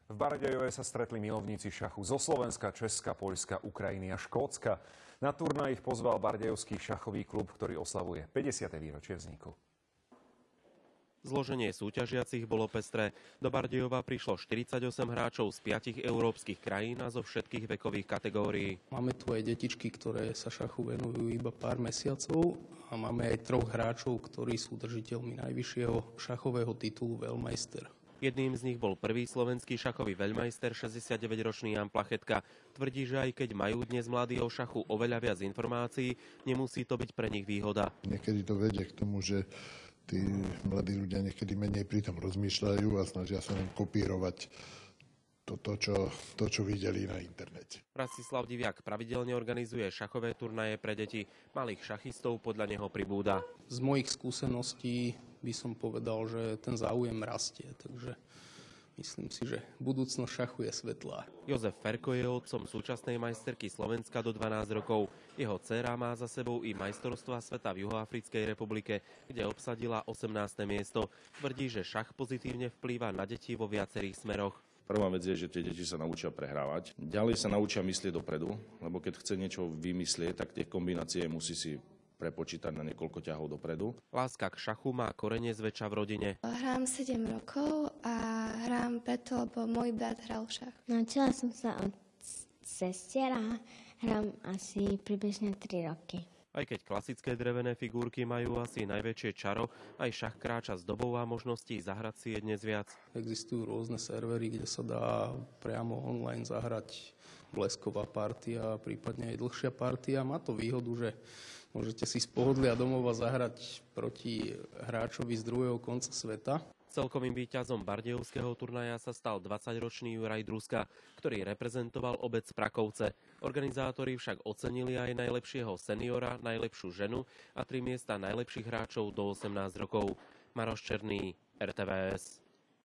V Bardejove sa stretli milovníci šachu zo Slovenska, Česka, Poľska, Ukrajiny a Škótska. Na turnaj ich pozval bardejovský šachový klub, ktorý oslavuje 50. výročie vzniku. Zloženie súťažiacich bolo pestré. Do Bardejova prišlo 48 hráčov z 5 európskych krajín a zo všetkých vekových kategórií. Máme tu aj detičky, ktoré sa šachu venujú iba pár mesiacov a máme aj 3 hráčov, ktorí sú držiteľmi najvyššieho šachového titulu Veľmajster. Jedným z nich bol prvý slovenský šachový veľmajster, 69-ročný Jan Plachetka. Tvrdí, že aj keď majú dnes mladí o šachu oveľa viac informácií, nemusí to byť pre nich výhoda. Niekedy to vedie k tomu, že tí mladí ľudia niekedy menej pritom rozmýšľajú a snažia sa len kopírovať to, čo videli na internete. Rastislav Diviak pravidelne organizuje šachové turnaje pre deti. Malých šachistov podľa neho pribúda. Z mojich skúseností by som povedal, že ten záujem rastie, takže myslím si, že budúcnosť šachu je svetlá. Jozef Ferko je otcom súčasnej majsterky Slovenska do 12 rokov. Jeho dcéra má za sebou i majstrovstvá sveta v Juhoafrickej republike, kde obsadila 18. miesto. Tvrdí, že šach pozitívne vplýva na deti vo viacerých smeroch. Prvá vec je, že tie deti sa naučia prehrávať. Ďalej sa naučia myslieť dopredu, lebo keď chce niečo vymyslieť, tak tie kombinácie musí si prepočítať na niekoľko ťahov dopredu. Láska k šachu má korene zväčša v rodine. Hrám 7 rokov a hrám preto, lebo môj brat hral šach. Naučila som sa od sestier a hrám asi približne 3 roky. Aj keď klasické drevené figurky majú asi najväčšie čaro, aj šach kráča s dobou a možností zahrať si je dnes viac. Existujú rôzne servery, kde sa dá priamo online zahrať blesková partia, prípadne aj dlhšia partia. Má to výhodu, že môžete si z pohodlia domova zahrať proti hráčovi z druhého konca sveta. Celkovým víťazom bardejovského turnaja sa stal 20-ročný Juraj Druska, ktorý reprezentoval obec Prakovce. Organizátori však ocenili aj najlepšieho seniora, najlepšiu ženu a 3 miesta najlepších hráčov do 18 rokov. Maroš Černý, RTVS.